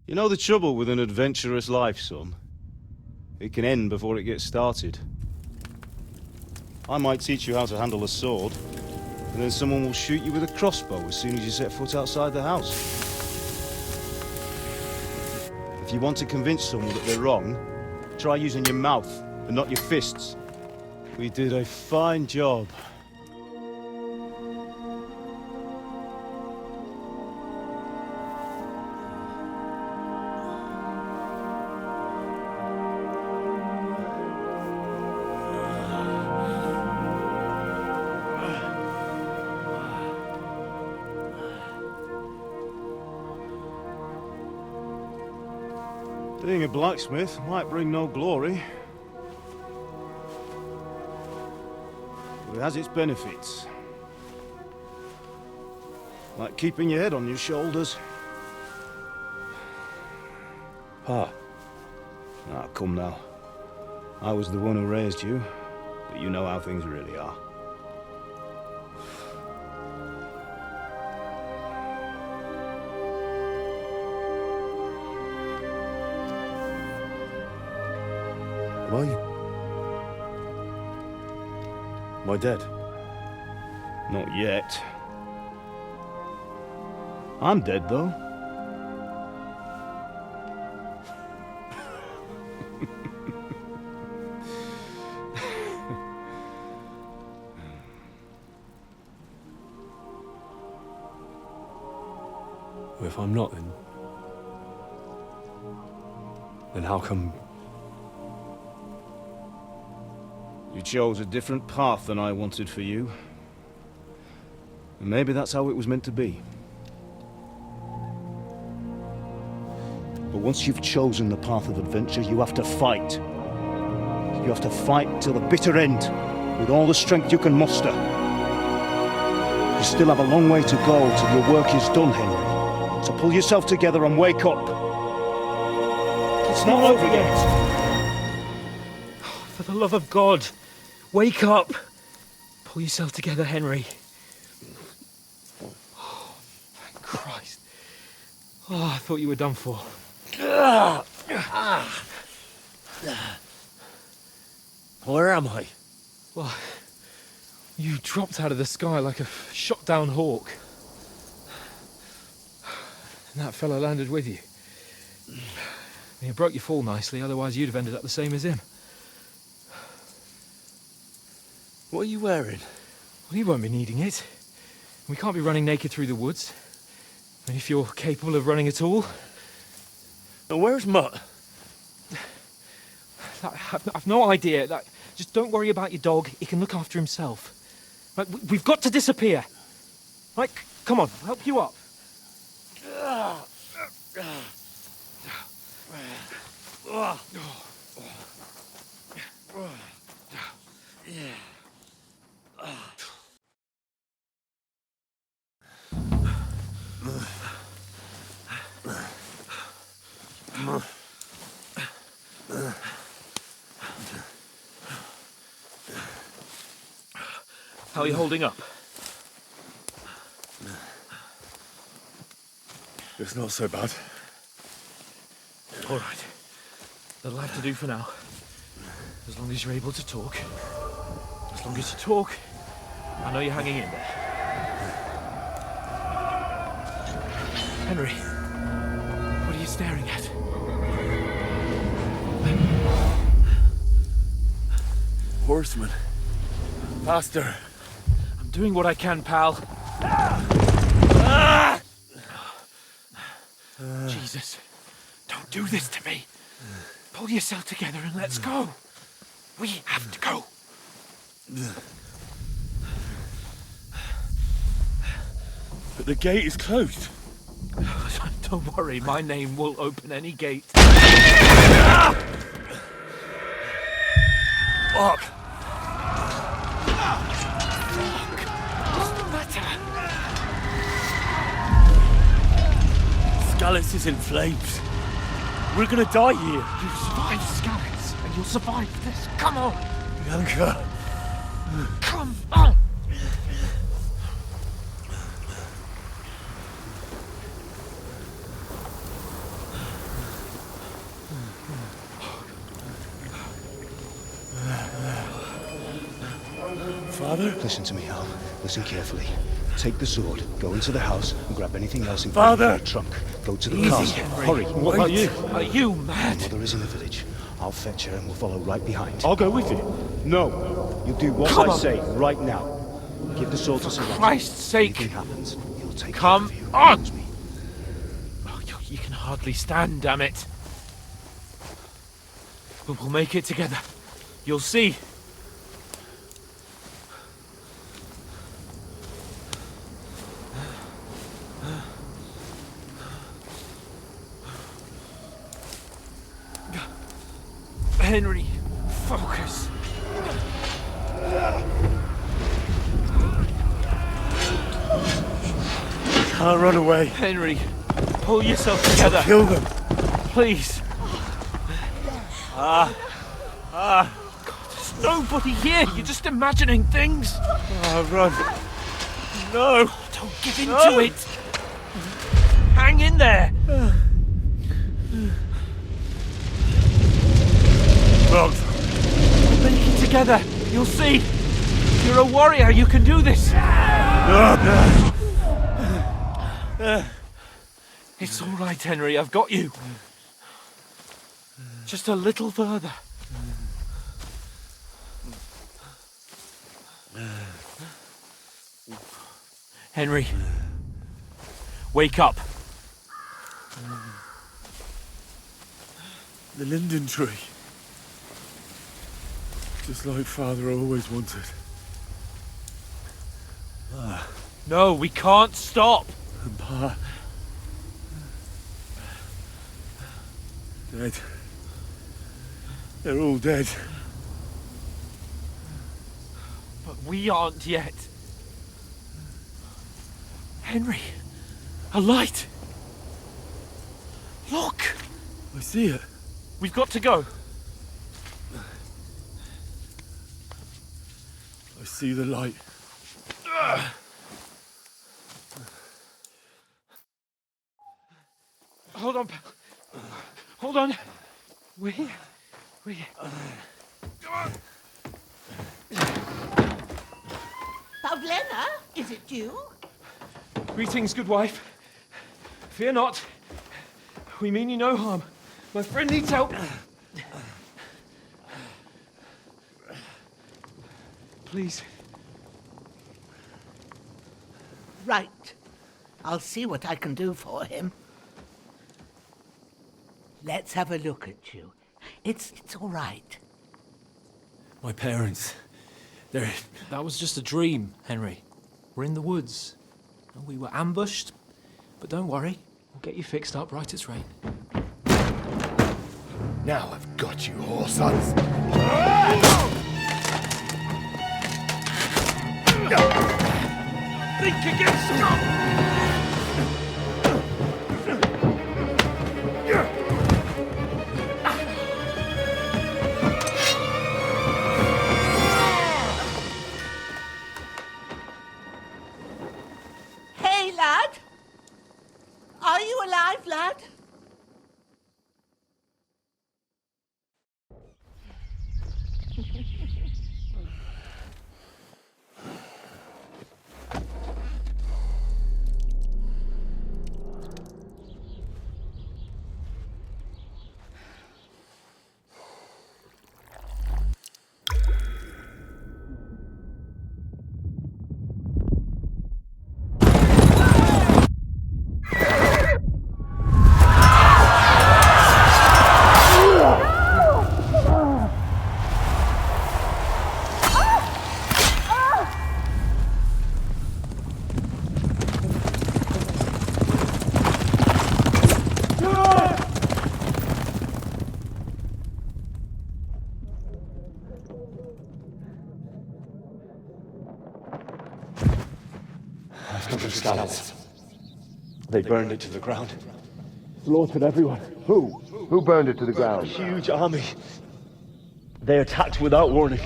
You know the trouble with an adventurous life, son? It can end before it gets started. I might teach you how to handle a sword, and then someone will shoot you with a crossbow as soon as you set foot outside the house. If you want to convince someone that they're wrong, try using your mouth and not your fists. We did a fine job. Being a blacksmith might bring no glory, but it has its benefits. Like keeping your head on your shoulders. Pa. Ah, come now. I was the one who raised you, but you know how things really are. Am I dead? Not yet. I'm dead, though. Well, if I'm not, then how come... You chose a different path than I wanted for you. And maybe that's how it was meant to be. But once you've chosen the path of adventure, you have to fight. You have to fight till the bitter end, with all the strength you can muster. You still have a long way to go till your work is done, Henry. So pull yourself together and wake up. It's not over yet. For the love of God, wake up! Pull yourself together, Henry. Oh, thank Christ. Oh, I thought you were done for. Where am I? Well, you dropped out of the sky like a shot-down hawk. And that fella landed with you. You broke your fall nicely, otherwise you'd have ended up the same as him. What are you wearing? Well, you won't be needing it. We can't be running naked through the woods. And if you're capable of running at all... And where's Mutt? I've no idea. Just don't worry about your dog. He can look after himself. Like, we've got to disappear. Right, come on, I'll help you up. How are you holding up? It's not so bad. All right. That'll have to do for now. As long as you're able to talk. As long as you talk, I know you're hanging in there. Henry, what are you staring at? Horseman. Faster. I'm doing what I can, pal. Jesus, don't do this to me. Pull yourself together and let's go. We have to go. But the gate is closed. Don't worry, my name will open any gate. Fuck. What's the matter? Scallis is in flames. We're gonna die here. You survived Scallis, and you'll survive this. Come on! Bianca. Come on! Father? Listen to me, Hal. Listen carefully. Take the sword, go into the house, and grab anything else in Father! the trunk. Go to the Easy, castle. Henry. Hurry. What about you? Are you mad? Mother is in the village. I'll fetch her and we'll follow right behind. I'll go with you. No. You do what Come I on. say right now. Give the sword to Sir Christ's sake. Anything happens, he'll take Come care of you. on. Promise me. Oh, you can hardly stand, damn it. But we'll make it together. You'll see. Henry, focus. Can't run away. Henry, pull yourself together. Kill them. Please. God, there's nobody here. You're just imagining things. Run. No. Don't give in to it. Hang in there. Run. We'll make it together. You'll see. You're a warrior. You can do this. It's all right, Henry. I've got you. Just a little further. Henry, wake up. The linden tree. Just like Father always wanted. No, we can't stop. And Pa. Dead. They're all dead. But we aren't yet. Henry, a light. Look, I see it. we've got to go. I see the light. Hold on, pal. Hold on. We're here. We're here. Pavlena, is it you? Greetings, good wife. Fear not. We mean you no harm. My friend needs help. Please. Right. I'll see what I can do for him. Let's have a look at you. It's all right. My parents. They're... That was just a dream, Henry. We're in the woods. And we were ambushed. But don't worry, we'll get you fixed up right as rain. Now I've got you, whoresons. Think again, stop! Hey, lad! Are you alive, lad? scouts. They burned it to the ground. Slaughtered everyone. Who? Who burned it to the ground? Huge army. They attacked without warning.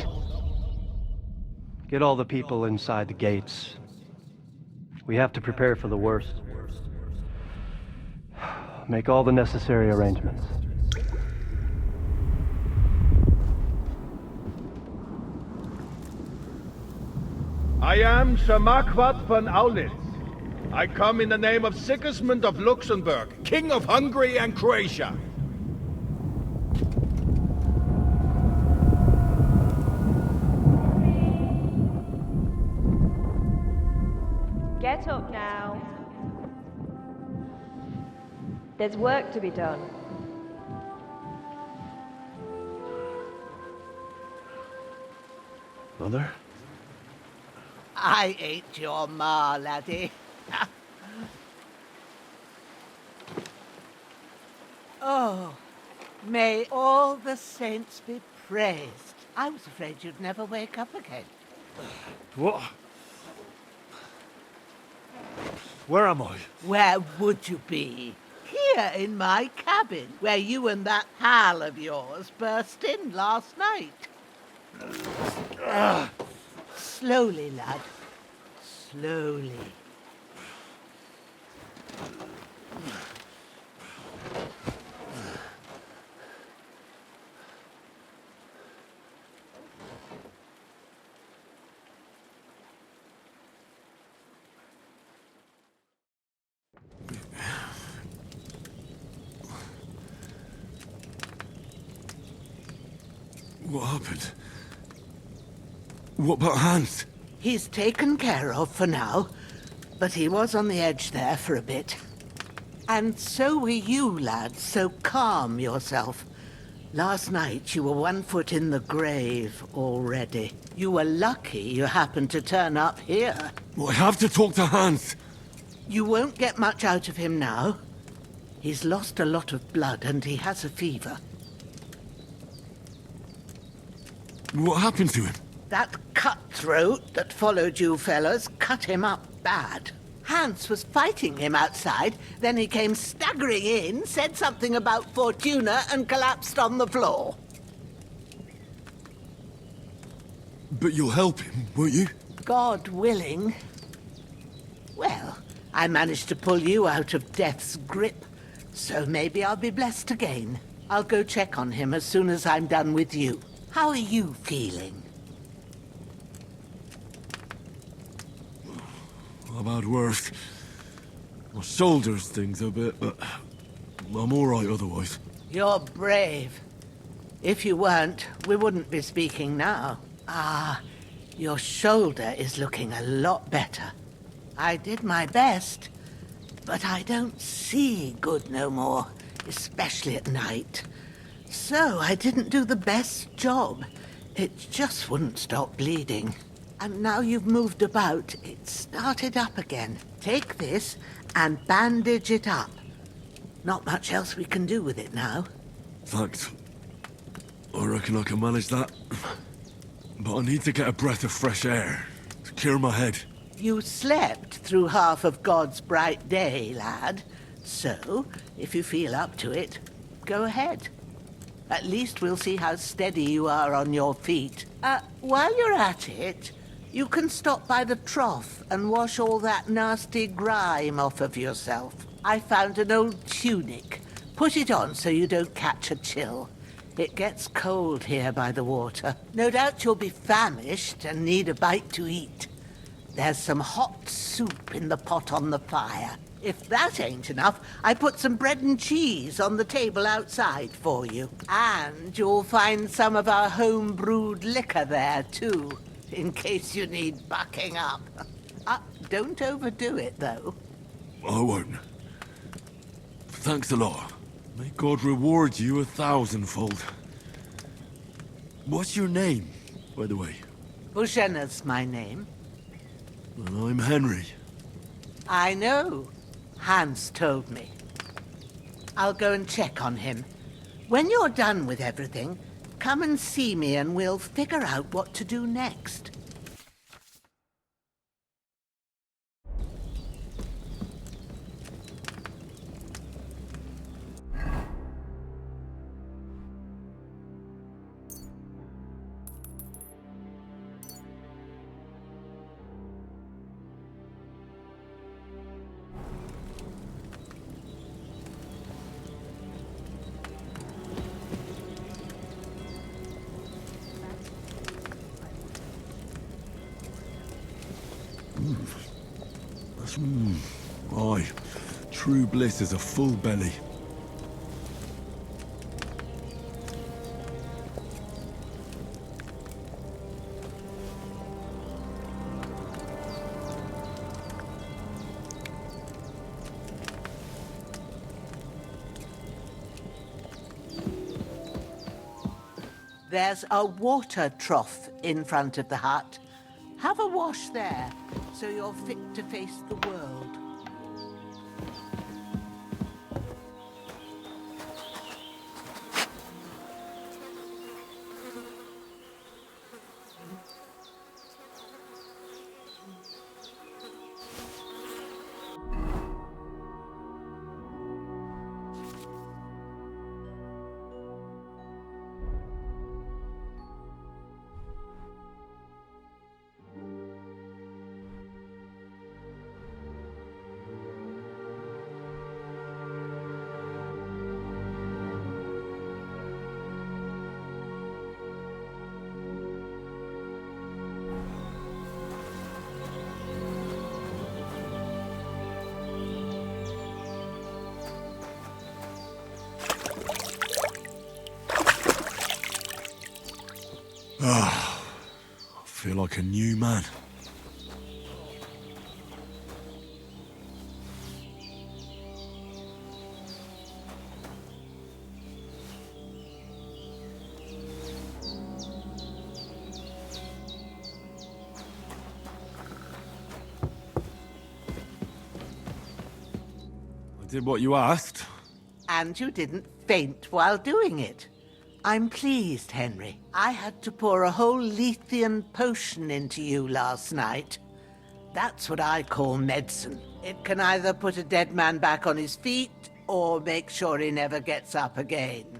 Get all the people inside the gates. We have to prepare for the worst. Make all the necessary arrangements. I am Sir Marquardt von Aulitz. I come in the name of Sigismund of Luxembourg, King of Hungary and Croatia. Get up now. There's work to be done. Mother? I ain't your ma, laddie. Oh, may all the saints be praised. I was afraid you'd never wake up again. What? Where am I? Where would you be? Here in my cabin, where you and that pal of yours burst in last night. Slowly, lad. Slowly. What happened? What about Hans? He's taken care of for now, but he was on the edge there for a bit. And so were you, lad, so calm yourself. Last night you were 1 foot in the grave already. You were lucky you happened to turn up here. Well, I have to talk to Hans. You won't get much out of him now. He's lost a lot of blood and he has a fever. What happened to him? That cutthroat that followed you fellas cut him up bad. Hans was fighting him outside, then he came staggering in, said something about Fortuna, and collapsed on the floor. But you'll help him, won't you? God willing. Well, I managed to pull you out of death's grip, so maybe I'll be blessed again. I'll go check on him as soon as I'm done with you. How are you feeling? I've had worse. My shoulders stings a bit, but I'm all right otherwise. You're brave. If you weren't, we wouldn't be speaking now. Ah, your shoulder is looking a lot better. I did my best, but I don't see good no more, especially at night. So I didn't do the best job. It just wouldn't stop bleeding. And now you've moved about, it started up again. Take this and bandage it up. Not much else we can do with it now. Thanks. I reckon I can manage that. But I need to get a breath of fresh air to clear my head. You slept through half of God's bright day, lad. So, if you feel up to it, go ahead. At least we'll see how steady you are on your feet. While you're at it, you can stop by the trough and wash all that nasty grime off of yourself. I found an old tunic. Put it on so you don't catch a chill. It gets cold here by the water. No doubt you'll be famished and need a bite to eat. There's some hot soup in the pot on the fire. If that ain't enough, I put some bread and cheese on the table outside for you. And you'll find some of our home-brewed liquor there, too, in case you need bucking up. Don't overdo it, though. I won't. Thanks a lot. May God reward you 1,000-fold. What's your name, by the way? Bushena's my name. Well, I'm Henry. I know. Hans told me. I'll go and check on him. When you're done with everything, come and see me and we'll figure out what to do next. Aye. True bliss is a full belly. There's a water trough in front of the hut. Have a wash there, so you're fit to face the world. I feel like a new man. I did what you asked. And you didn't faint while doing it. I'm pleased, Henry. I had to pour a whole Lethean potion into you last night. That's what I call medicine. It can either put a dead man back on his feet or make sure he never gets up again.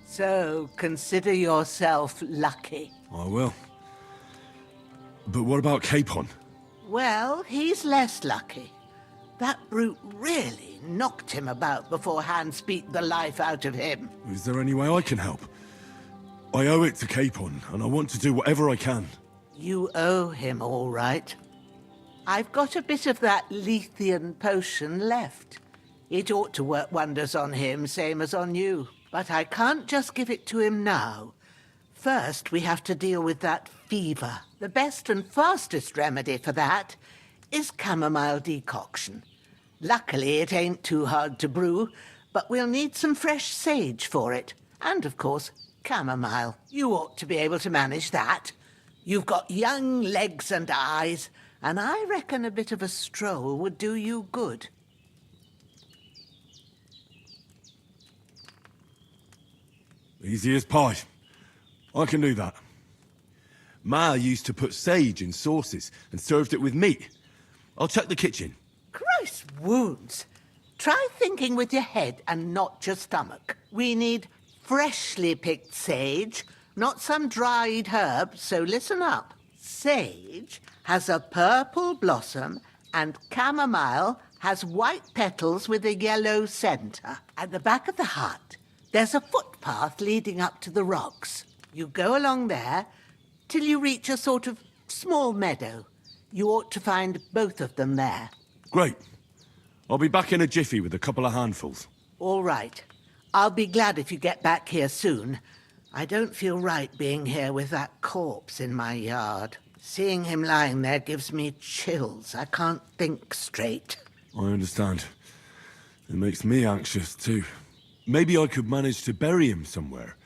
So consider yourself lucky. I will. But what about Capon? Well, he's less lucky. That brute really knocked him about before Hans beat the life out of him. Is there any way I can help? I owe it to Capon, and I want to do whatever I can. You owe him, all right. I've got a bit of that Lethean potion left. It ought to work wonders on him, same as on you. But I can't just give it to him now. First, we have to deal with that fever. The best and fastest remedy for that is chamomile decoction. Luckily, it ain't too hard to brew, but we'll need some fresh sage for it. And, of course, chamomile. You ought to be able to manage that. You've got young legs and eyes, and I reckon a bit of a stroll would do you good. Easy as pie. I can do that. Ma used to put sage in sauces and served it with meat. I'll check the kitchen. Christ wounds! Try thinking with your head and not your stomach. We need freshly picked sage, not some dried herb, so listen up. Sage has a purple blossom and chamomile has white petals with a yellow centre. At the back of the hut, there's a footpath leading up to the rocks. You go along there till you reach a sort of small meadow. You ought to find both of them there. Great. I'll be back in a jiffy with a couple of handfuls. All right. I'll be glad if you get back here soon. I don't feel right being here with that corpse in my yard. Seeing him lying there gives me chills. I can't think straight. I understand. It makes me anxious, too. Maybe I could manage to bury him somewhere.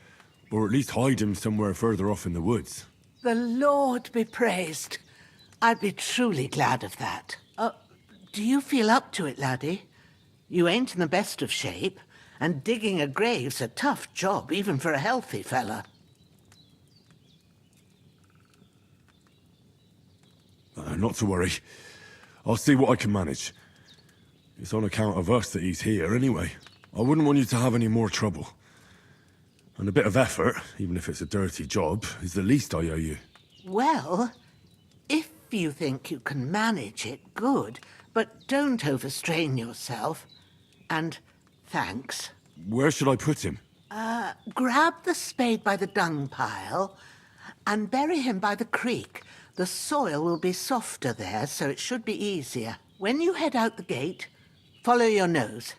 Or at least hide him somewhere further off in the woods. The Lord be praised. I'd be truly glad of that. Do you feel up to it, laddie? You ain't in the best of shape, and digging a grave's a tough job, even for a healthy fella. Not to worry. I'll see what I can manage. It's on account of us that he's here, anyway. I wouldn't want you to have any more trouble. And a bit of effort, even if it's a dirty job, is the least I owe you. Well, if you think you can manage it, good. But don't overstrain yourself. And thanks. Where should I put him? Grab the spade by the dung pile and bury him by the creek. The soil will be softer there, so it should be easier. When you head out the gate, follow your nose.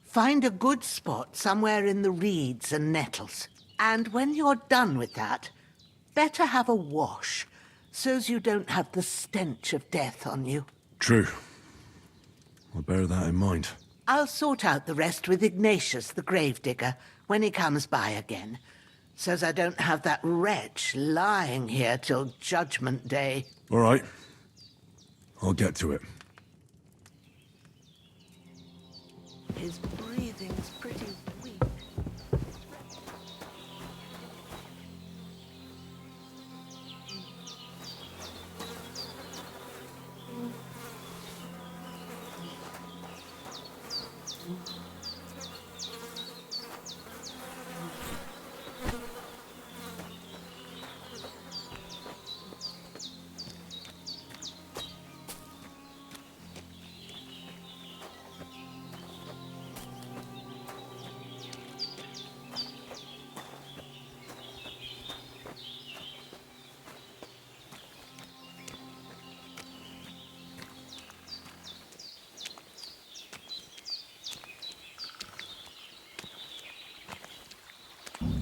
Find a good spot somewhere in the reeds and nettles. And when you're done with that, better have a wash, so's you don't have the stench of death on you. True. I'll bear that in mind. I'll sort out the rest with Ignatius, the gravedigger, when he comes by again, so's I don't have that wretch lying here till Judgment Day. All right. I'll get to it. His breathing's pretty weak.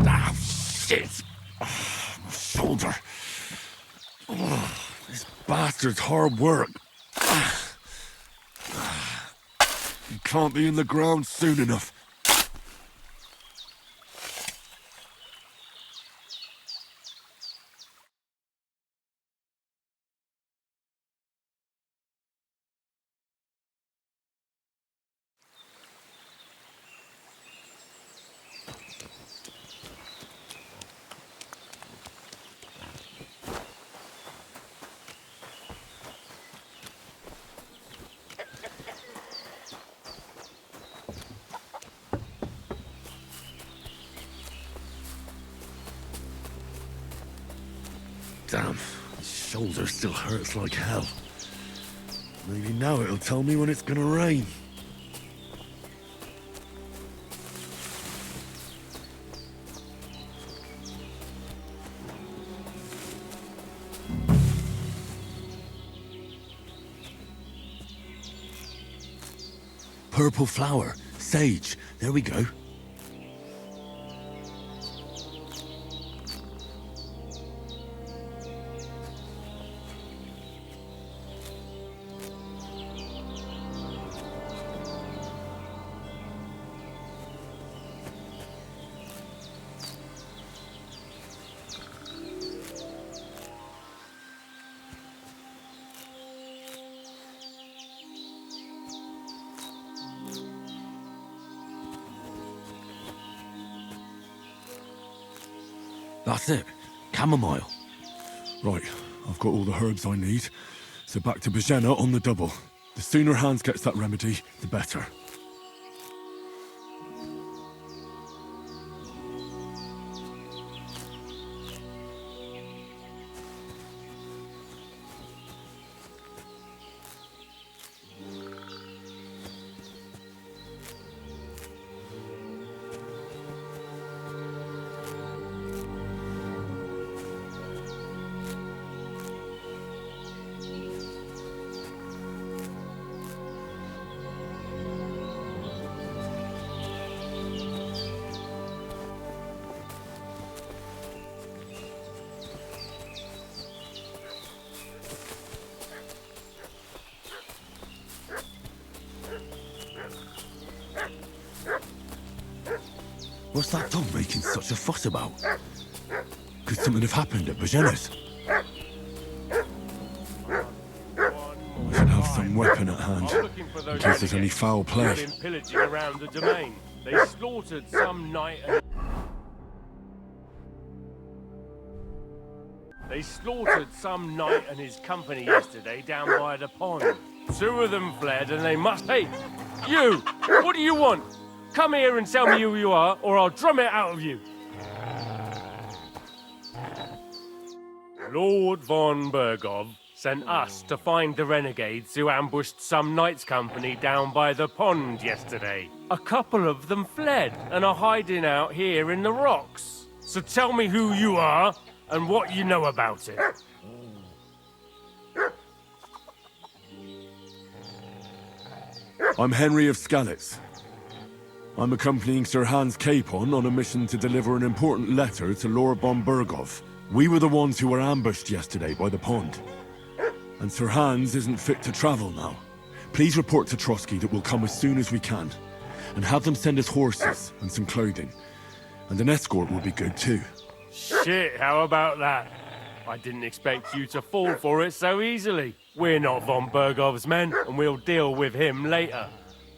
Ah, shit! My shoulder. This bastard's hard work. You can't be in the ground soon enough. Damn, my shoulder still hurts like hell. Maybe now it'll tell me when it's gonna rain. Purple flower, sage, there we go. That's it. Chamomile. Right, I've got all the herbs I need. So back to Bajena on the double. The sooner Hans gets that remedy, the better. What's that dog making such a fuss about? Could something have happened at Bajena's? I should have some weapon at hand, in case there's any foul play. Pillaging around the domain. They slaughtered some knight and... They slaughtered some knight and his company yesterday down by the pond. 2 of them fled and they must... Hey, you! What do you want? Come here and tell me who you are, or I'll drum it out of you. Lord von Bergov sent us to find the renegades who ambushed some knights' company down by the pond yesterday. A couple of them fled and are hiding out here in the rocks. So tell me who you are and what you know about it. I'm Henry of Skalitz. I'm accompanying Sir Hans Capon on a mission to deliver an important letter to Lord von Burgov. We were the ones who were ambushed yesterday by the pond. And Sir Hans isn't fit to travel now. Please report to Trotsky that we'll come as soon as we can. And have them send us horses and some clothing. And an escort will be good too. Shit, how about that? I didn't expect you to fall for it so easily. We're not von Burgov's men, and we'll deal with him later.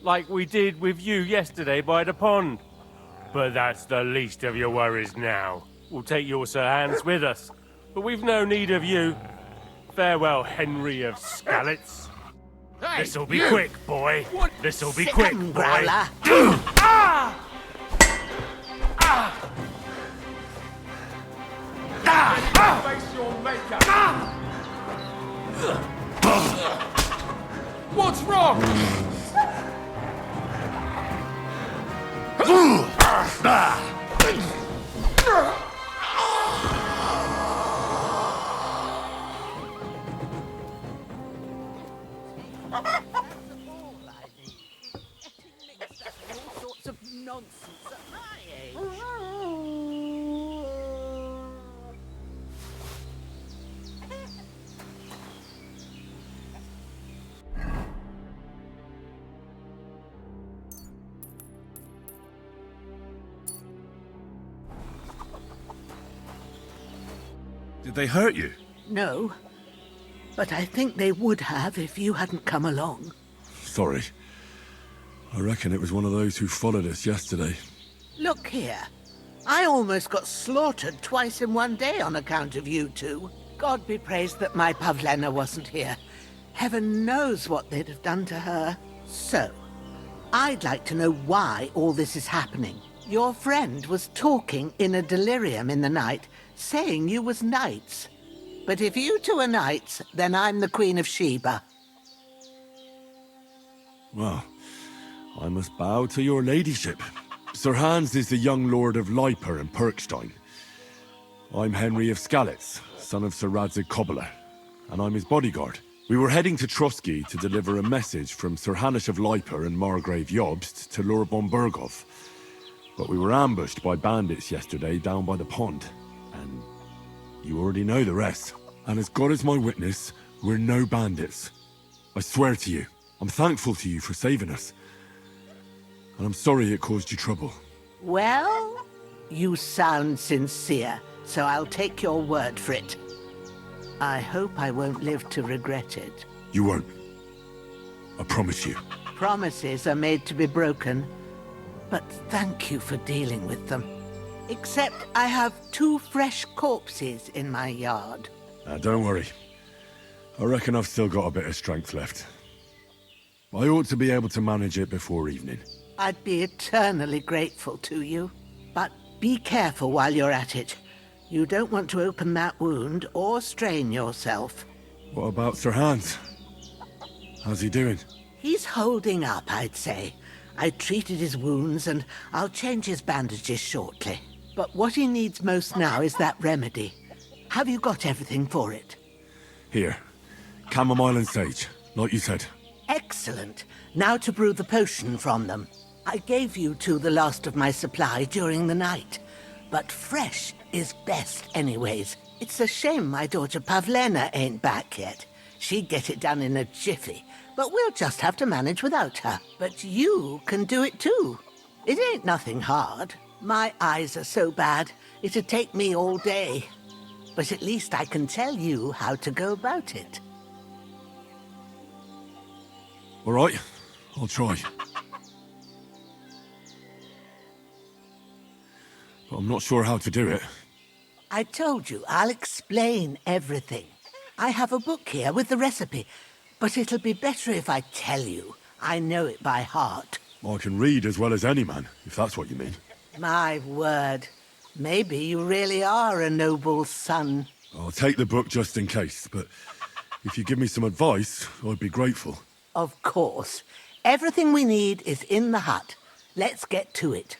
Like we did with you yesterday by the pond. But that's the least of your worries now. We'll take your Sir Hans with us. But we've no need of you. Farewell, Henry of Skalitz. Hey, This'll be quick, boy. This'll be quick, boy. Growler. Face your maker. What's wrong? Nonsense at my age. Did they hurt you? No, but I think they would have if you hadn't come along. Sorry. I reckon it was one of those who followed us yesterday. Look here. I almost got slaughtered twice in one day on account of you two. God be praised that my Pavlena wasn't here. Heaven knows what they'd have done to her. So, I'd like to know why all this is happening. Your friend was talking in a delirium in the night, saying you was knights. But if you two are knights, then I'm the Queen of Sheba. Well, I must bow to your ladyship. Sir Hans is the young lord of Leiper and Perkstein. I'm Henry of Skalitz, son of Sir Radzig Kobyla, and I'm his bodyguard. We were heading to Trotsky to deliver a message from Sir Hanish of Leiper and Margrave Jobst to Lord von Burgov. But we were ambushed by bandits yesterday down by the pond, and you already know the rest. And as God is my witness, we're no bandits. I swear to you, I'm thankful to you for saving us. And I'm sorry it caused you trouble. Well, you sound sincere, so I'll take your word for it. I hope I won't live to regret it. You won't. I promise you. Promises are made to be broken, but thank you for dealing with them. Except I have 2 fresh corpses in my yard. Don't worry. I reckon I've still got a bit of strength left. I ought to be able to manage it before evening. I'd be eternally grateful to you. But be careful while you're at it. You don't want to open that wound or strain yourself. What about Sir Hans? How's he doing? He's holding up, I'd say. I treated his wounds and I'll change his bandages shortly. But what he needs most now is that remedy. Have you got everything for it? Here. Chamomile and sage, like you said. Excellent. Now to brew the potion from them. I gave you two the last of my supply during the night. But fresh is best anyways. It's a shame my daughter Pavlena ain't back yet. She'd get it done in a jiffy. But we'll just have to manage without her. But you can do it too. It ain't nothing hard. My eyes are so bad, it'd take me all day. But at least I can tell you how to go about it. All right, I'll try. But I'm not sure how to do it. I told you, I'll explain everything. I have a book here with the recipe, but it'll be better if I tell you. I know it by heart. I can read as well as any man, if that's what you mean. My word. Maybe you really are a noble son. I'll take the book just in case, but if you give me some advice, I'd be grateful. Of course. Everything we need is in the hut. Let's get to it.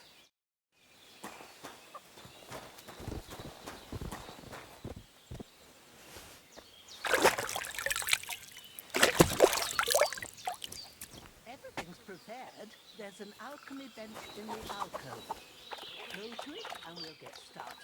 Everything's alchemy bench in the alcove. Go to it and we'll get started.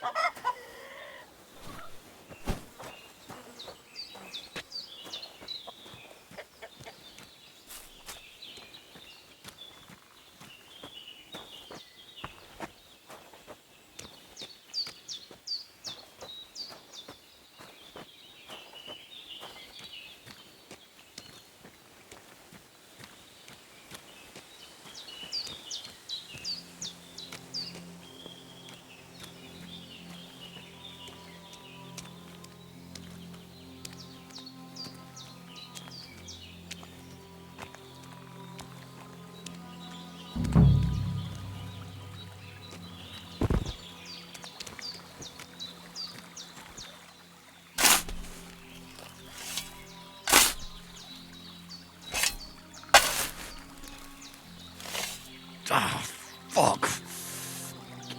Ah, fuck.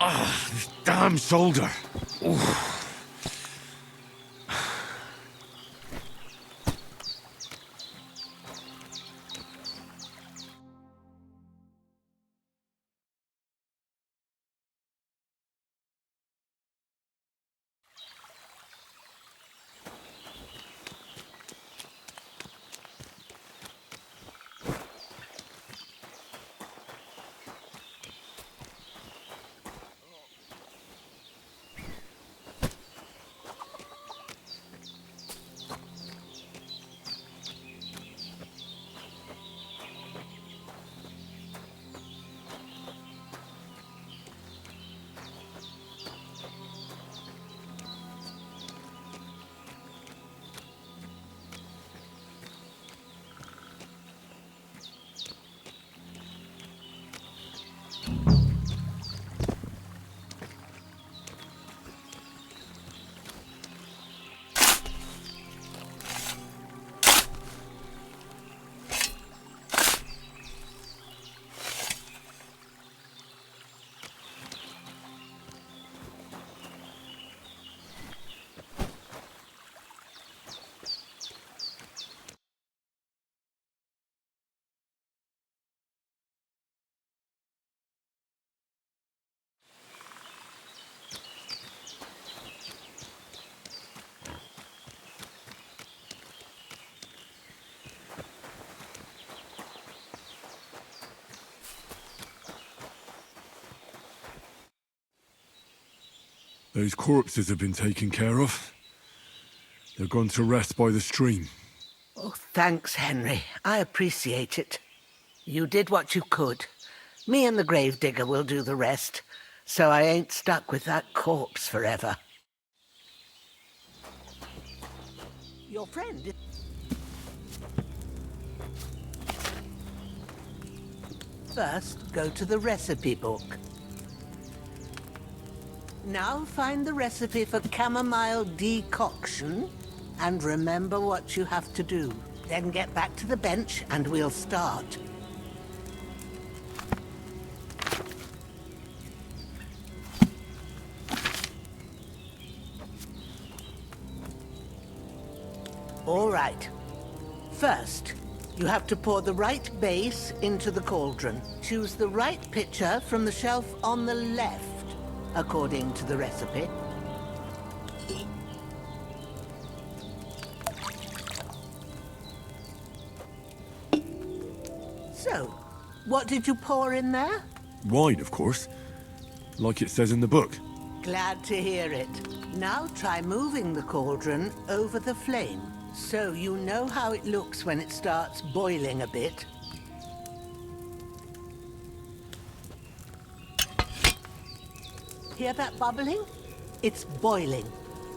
Ah, this damn shoulder. Oof. Those corpses have been taken care of. They're gone to rest by the stream. Oh, thanks, Henry. I appreciate it. You did what you could. Me and the gravedigger will do the rest, so I ain't stuck with that corpse forever. Your friend... First, go to the recipe book. Now find the recipe for chamomile decoction and remember what you have to do. Then get back to the bench and we'll start. All right. First, you have to pour the right base into the cauldron. Choose the right pitcher from the shelf on the left, according to the recipe. So, what did you pour in there? Wine, of course. Like it says in the book. Glad to hear it. Now try moving the cauldron over the flame, so you know how it looks when it starts boiling a bit. Hear that bubbling? It's boiling.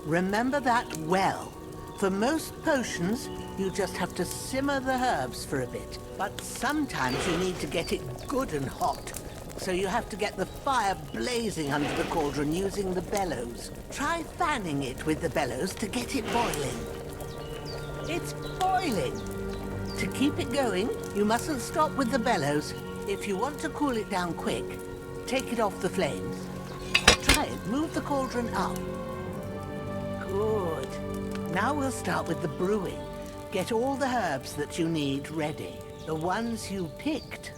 Remember that well. For most potions, you just have to simmer the herbs for a bit. But sometimes you need to get it good and hot. So you have to get the fire blazing under the cauldron using the bellows. Try fanning it with the bellows to get it boiling. It's boiling. To keep it going, you mustn't stop with the bellows. If you want to cool it down quick, take it off the flames. Try it. Move the cauldron up. Good. Now we'll start with the brewing. Get all the herbs that you need ready. The ones you picked.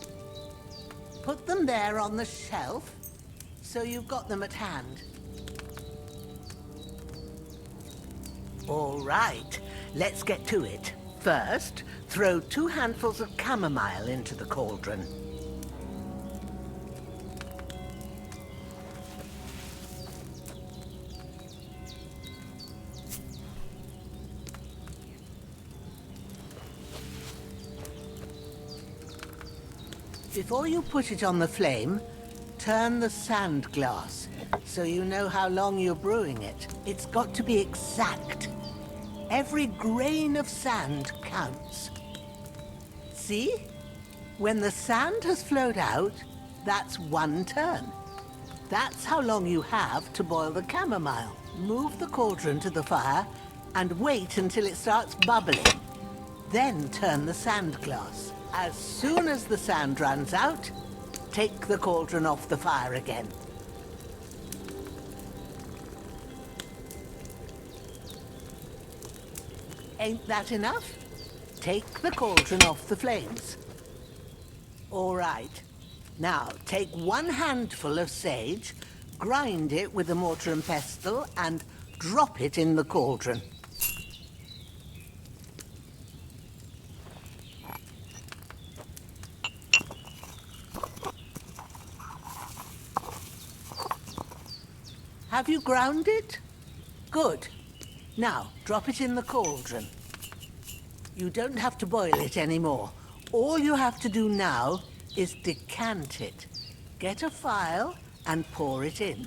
Put them there on the shelf, so you've got them at hand. All right, let's get to it. First, throw 2 handfuls of chamomile into the cauldron. Before you put it on the flame, turn the sand glass, so you know how long you're brewing it. It's got to be exact. Every grain of sand counts. See? When the sand has flowed out, that's 1 turn. That's how long you have to boil the chamomile. Move the cauldron to the fire and wait until it starts bubbling. Then turn the sand glass. As soon as the sand runs out, take the cauldron off the fire again. Ain't that enough? Take the cauldron off the flames. All right. Now, take 1 handful of sage, grind it with a mortar and pestle, and drop it in the cauldron. Have you ground it? Good. Now, drop it in the cauldron. You don't have to boil it anymore. All you have to do now is decant it. Get a phial and pour it in.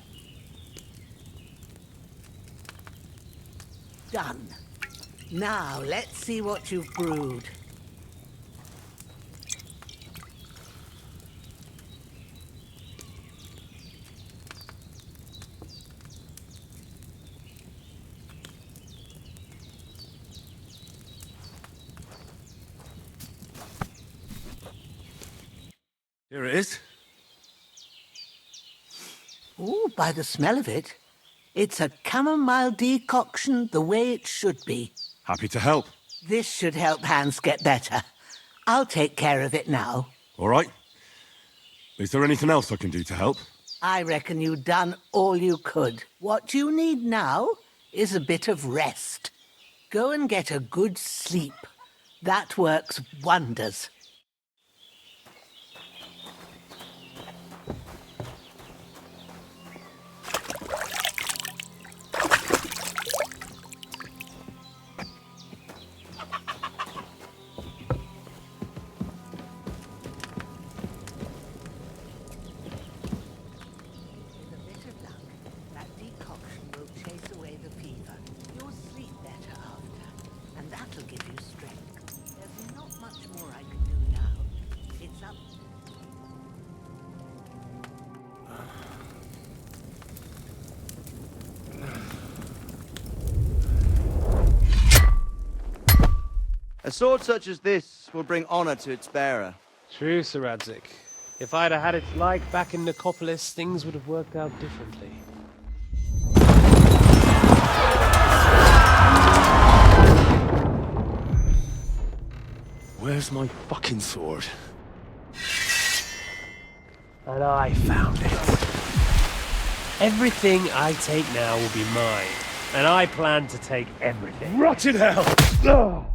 Done. Now, let's see what you've brewed. Here it is. Ooh, by the smell of it, it's a chamomile decoction the way it should be. Happy to help. This should help Hans get better. I'll take care of it now. All right. Is there anything else I can do to help? I reckon you've done all you could. What you need now is a bit of rest. Go and get a good sleep. That works wonders. A sword such as this will bring honor to its bearer. True, Sir Radzik. If I'd have had its like back in Nicopolis, things would have worked out differently. Where's my fucking sword? And I found it. Everything I take now will be mine, and I plan to take everything. Rot in hell!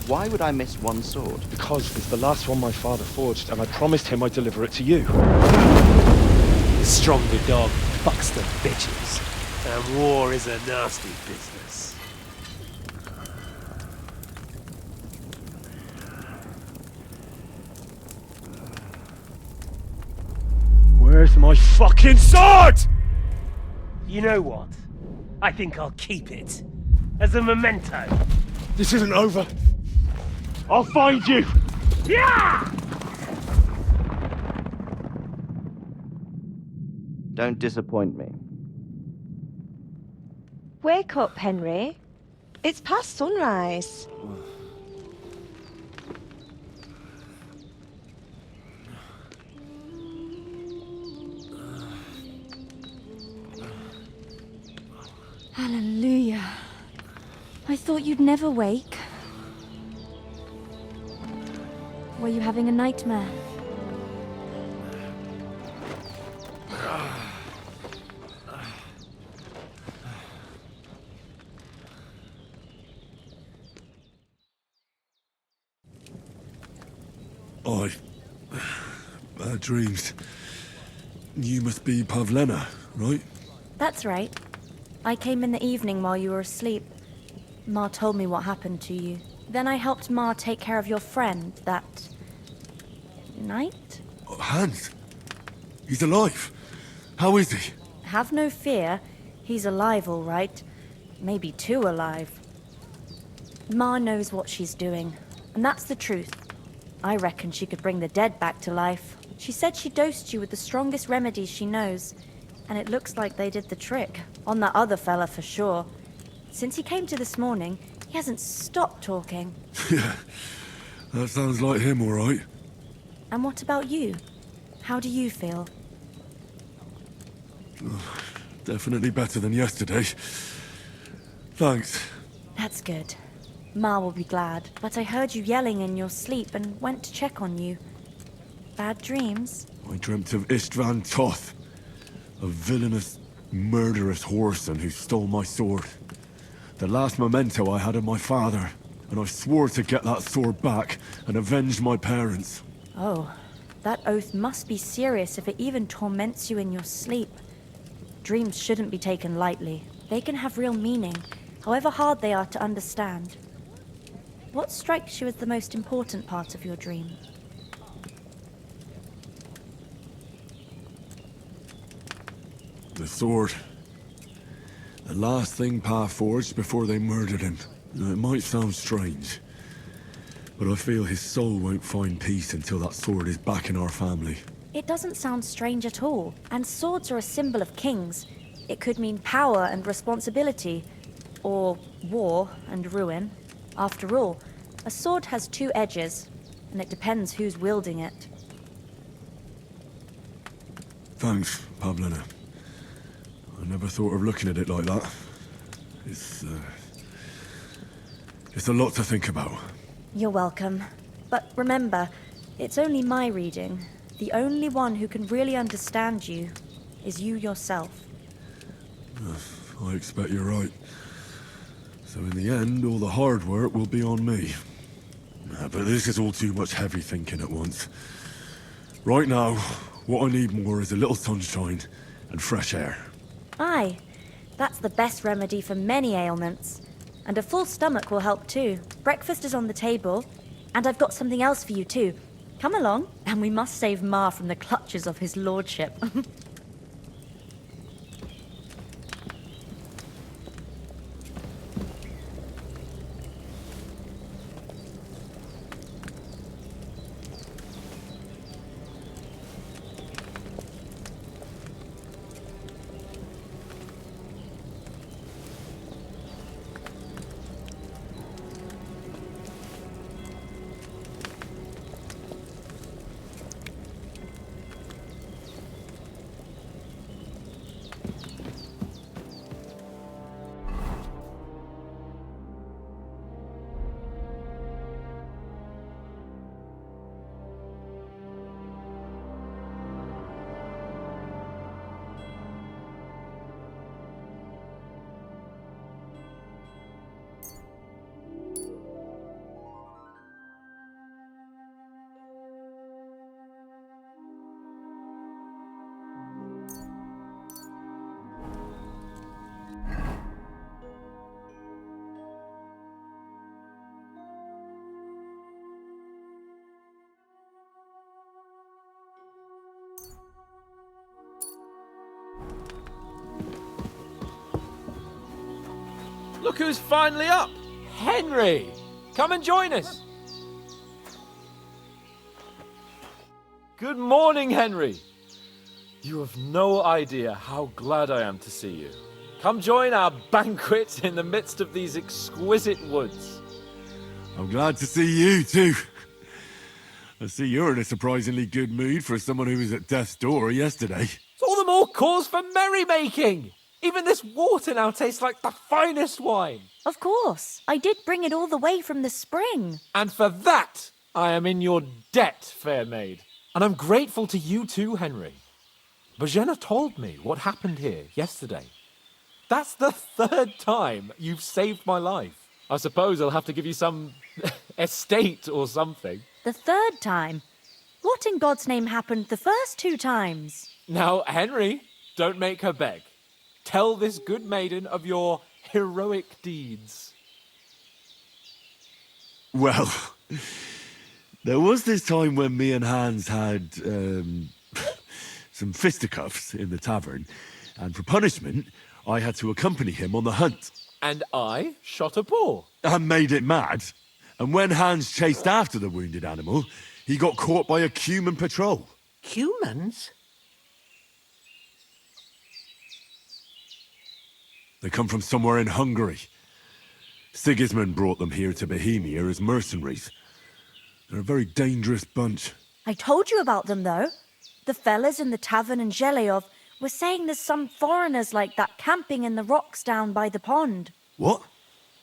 Why would I miss 1 sword? Because it's the last one my father forged, and I promised him I'd deliver it to you. The stronger dog fucks the bitches, and war is a nasty business. Where's my fucking sword? You know what? I think I'll keep it. As a memento. This isn't over. I'll find you! Yeah! Don't disappoint me. Wake up, Henry. It's past sunrise. Hallelujah. I thought you'd never wake. Were you having a nightmare? Bad dreams. You must be Pavlena, right? That's right. I came in the evening while you were asleep. Ma told me what happened to you. Then I helped Ma take care of your friend that night? Hans? He's alive. How is he? Have no fear. He's alive, all right. Maybe too alive. Ma knows what she's doing, and that's the truth. I reckon she could bring the dead back to life. She said she dosed you with the strongest remedies she knows, and it looks like they did the trick. On that other fella for sure. Since he came to this morning, he hasn't stopped talking. Yeah, that sounds like him, all right. And what about you? How do you feel? Definitely better than yesterday. Thanks. That's good. Ma will be glad, but I heard you yelling in your sleep and went to check on you. Bad dreams? I dreamt of Istvan Toth, a villainous, murderous whoreson who stole my sword. The last memento I had of my father, and I swore to get that sword back and avenge my parents. Oh, that oath must be serious if it even torments you in your sleep. Dreams shouldn't be taken lightly. They can have real meaning, however hard they are to understand. What strikes you as the most important part of your dream? The sword. The last thing Pa forged before they murdered him. It might sound strange, but I feel his soul won't find peace until that sword is back in our family. It doesn't sound strange at all, and swords are a symbol of kings. It could mean power and responsibility, or war and ruin. After all, a sword has two edges, and it depends who's wielding it. Thanks, Pavlena. I never thought of looking at it like that. It's a lot to think about. You're welcome. But remember, it's only my reading. The only one who can really understand you is you yourself. I expect you're right. So in the end, all the hard work will be on me. But this is all too much heavy thinking at once. Right now, what I need more is a little sunshine and fresh air. Aye, that's the best remedy for many ailments. And a full stomach will help too. Breakfast is on the table, and I've got something else for you too. Come along, and we must save Ma from the clutches of his lordship. Look who's finally up! Henry! Come and join us! Good morning, Henry! You have no idea how glad I am to see you. Come join our banquet in the midst of these exquisite woods. I'm glad to see you, too. I see you're in a surprisingly good mood for someone who was at death's door yesterday. It's all the more cause for merrymaking! Even this water now tastes like the finest wine. Of course. I did bring it all the way from the spring. And for that, I am in your debt, fair maid. And I'm grateful to you too, Henry. Bojena told me what happened here yesterday. That's the 3rd time you've saved my life. I suppose I'll have to give you some estate or something. The 3rd time? What in God's name happened the first 2 times? Now, Henry, don't make her beg. Tell this good maiden of your heroic deeds. Well, there was this time when me and Hans had some fisticuffs in the tavern, and for punishment, I had to accompany him on the hunt. And I shot a boar. And made it mad. And when Hans chased after the wounded animal, he got caught by a human patrol. Humans? They come from somewhere in Hungary. Sigismund brought them here to Bohemia as mercenaries. They're a very dangerous bunch. I told you about them, though. The fellas in the tavern in Zheleov were saying there's some foreigners like that camping in the rocks down by the pond. What?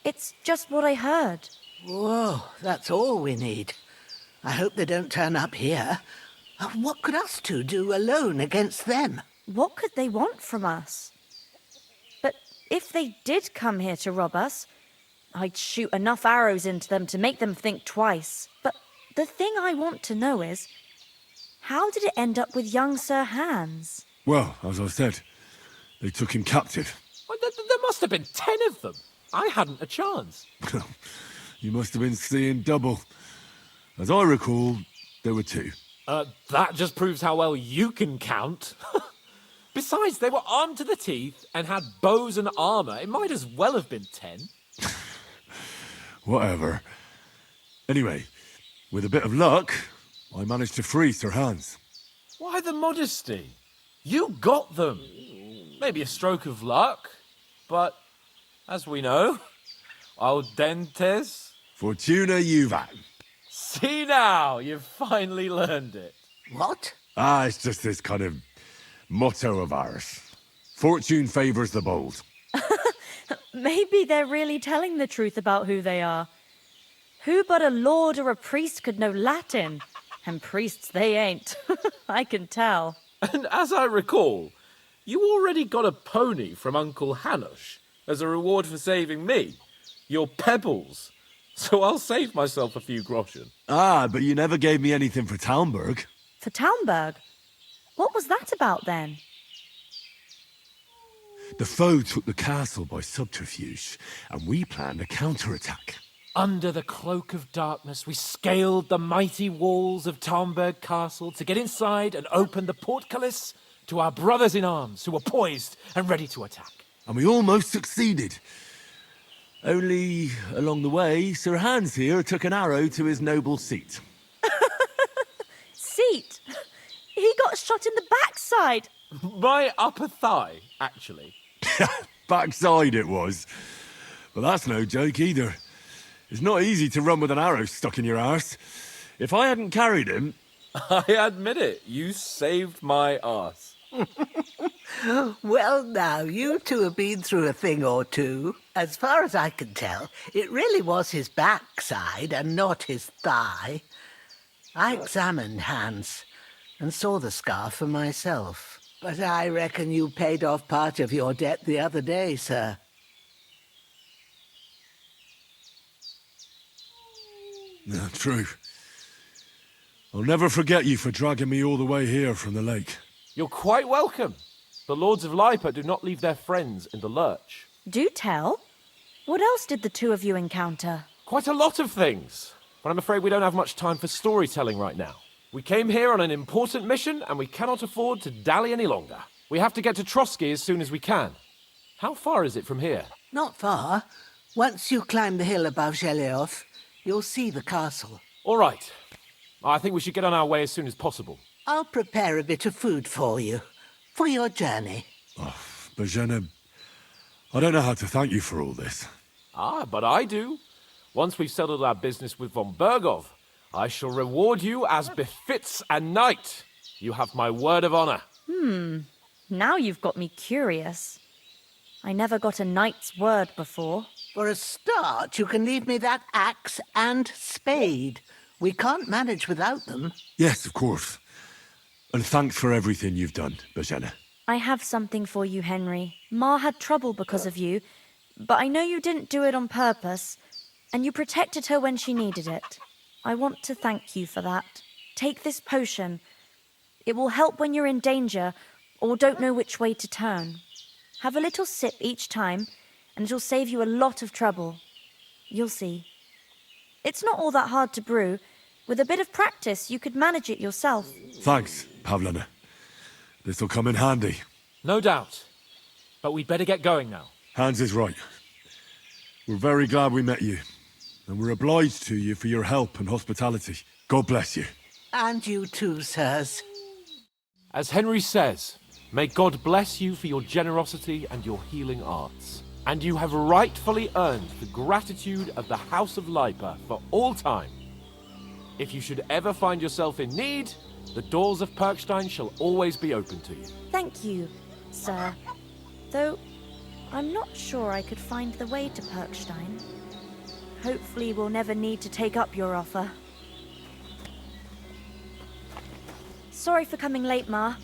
It's just what I heard. Whoa, that's all we need. I hope they don't turn up here. What could us two do alone against them? What could they want from us? But if they did come here to rob us, I'd shoot enough arrows into them to make them think twice. But the thing I want to know is, how did it end up with young Sir Hans? Well, as I said, they took him captive. Well, there must have been 10 of them. I hadn't a chance. You must have been seeing double. As I recall, there were 2. That just proves how well you can count. Besides, they were armed to the teeth and had bows and armour. It might as well have been 10. Whatever. Anyway, with a bit of luck, I managed to free Sir Hans. Why the modesty? You got them. Maybe a stroke of luck, but as we know, audentes. Fortuna juvat. See now, you've finally learned it. What? It's just this kind of motto of ours. Fortune favours the bold. Maybe they're really telling the truth about who they are. Who but a lord or a priest could know Latin? And priests they ain't. I can tell. And as I recall, you already got a pony from Uncle Hanush as a reward for saving me. Your pebbles. So I'll save myself a few groschen. But you never gave me anything for Talmberg. For Talmberg? What was that about then? The foe took the castle by subterfuge, and we planned a counterattack. Under the cloak of darkness, we scaled the mighty walls of Talmberg Castle to get inside and open the portcullis to our brothers in arms who were poised and ready to attack. And we almost succeeded. Only, along the way, Sir Hans here took an arrow to his noble seat. Seat? He got shot in the backside. My upper thigh, actually. Backside it was. But that's no joke either. It's not easy to run with an arrow stuck in your arse. If I hadn't carried him... I admit it, you saved my arse. Well, now, you two have been through a thing or two. As far as I can tell, it really was his backside and not his thigh. I examined Hans and saw the scar for myself. But I reckon you paid off part of your debt the other day, sir. No, true. I'll never forget you for dragging me all the way here from the lake. You're quite welcome. The Lords of Lipa do not leave their friends in the lurch. Do tell. What else did the two of you encounter? Quite a lot of things. But I'm afraid we don't have much time for storytelling right now. We came here on an important mission, and we cannot afford to dally any longer. We have to get to Trotsky as soon as we can. How far is it from here? Not far. Once you climb the hill above Zheleov, you'll see the castle. All right. I think we should get on our way as soon as possible. I'll prepare a bit of food for you, for your journey. Bojena, I don't know how to thank you for all this. But I do. Once we've settled our business with von Bergov, I shall reward you as befits a knight. You have my word of honor. Now you've got me curious. I never got a knight's word before. For a start, you can leave me that axe and spade. We can't manage without them. Yes, of course. And thanks for everything you've done, Bajana. I have something for you, Henry. Ma had trouble because of you, but I know you didn't do it on purpose, and you protected her when she needed it. I want to thank you for that. Take this potion. It will help when you're in danger or don't know which way to turn. Have a little sip each time, and it'll save you a lot of trouble. You'll see. It's not all that hard to brew. With a bit of practice, you could manage it yourself. Thanks, Pavlana. This'll come in handy. No doubt. But we'd better get going now. Hans is right. We're very glad we met you. And we're obliged to you for your help and hospitality. God bless you. And you too, sirs. As Henry says, may God bless you for your generosity and your healing arts. And you have rightfully earned the gratitude of the House of Lipa for all time. If you should ever find yourself in need, the doors of Perkstein shall always be open to you. Thank you, sir. Though, I'm not sure I could find the way to Perkstein. Hopefully we'll never need to take up your offer. Sorry for coming late, Ma.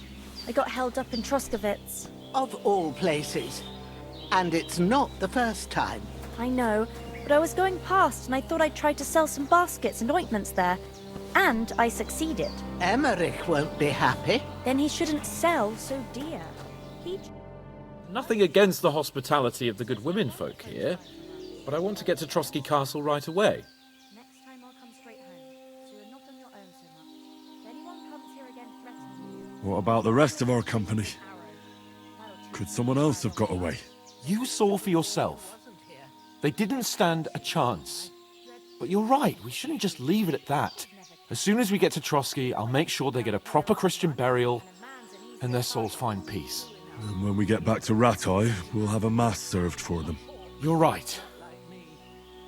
I got held up in Troskowitz. Of all places. And it's not the first time. I know, but I was going past and I thought I'd try to sell some baskets and ointments there. And I succeeded. Emmerich won't be happy. Then he shouldn't sell so dear. Nothing against the hospitality of the good women folk here, but I want to get to Trotsky Castle right away. Next time I'll come straight home, so you're not on your own so much. If anyone comes here again threatening you... What about the rest of our company? Could someone else have got away? You saw for yourself. They didn't stand a chance. But you're right, we shouldn't just leave it at that. As soon as we get to Trotsky, I'll make sure they get a proper Christian burial and their souls find peace. And when we get back to Ratai, we'll have a mass served for them. You're right.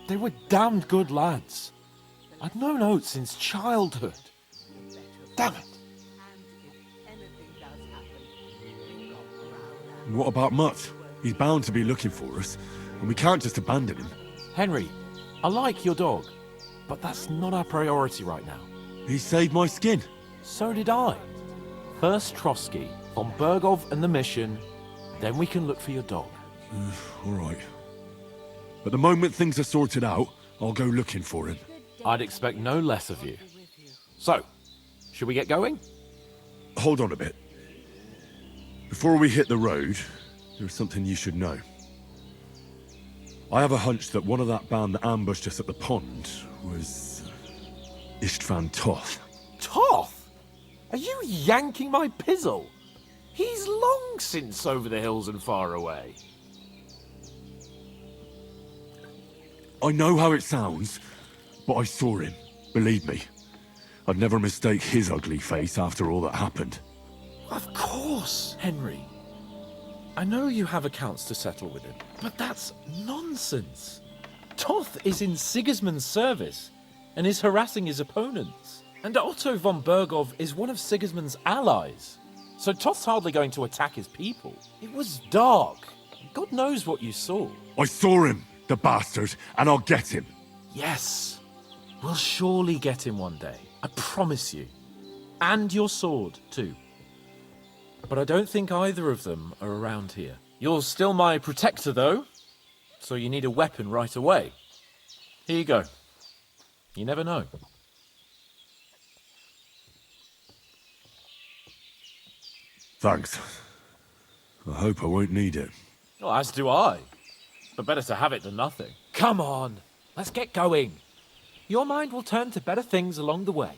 They were damned good lads. I'd known Oates since childhood. Damn it. What about Mutt? He's bound to be looking for us, and we can't just abandon him. Henry, I like your dog, but that's not our priority right now. He saved my skin. So did I. First Trotsky, von Bergov and the mission, then we can look for your dog. All right. But the moment things are sorted out, I'll go looking for him. I'd expect no less of you. So, should we get going? Hold on a bit. Before we hit the road, there's something you should know. I have a hunch that one of that band that ambushed us at the pond was... Istvan Toth. Toth? Are you yanking my pizzle? He's long since over the hills and far away. I know how it sounds, but I saw him. Believe me. I'd never mistake his ugly face after all that happened. Of course, Henry. I know you have accounts to settle with him, but that's nonsense. Toth is in Sigismund's service and is harassing his opponents. And Otto von Bergov is one of Sigismund's allies. So Toth's hardly going to attack his people. It was dark. God knows what you saw. I saw him, the bastard, and I'll get him. Yes. We'll surely get him one day. I promise you. And your sword, too. But I don't think either of them are around here. You're still my protector, though. So you need a weapon right away. Here you go. You never know. Thanks. I hope I won't need it. Well, as do I. But better to have it than nothing. Come on, let's get going. Your mind will turn to better things along the way.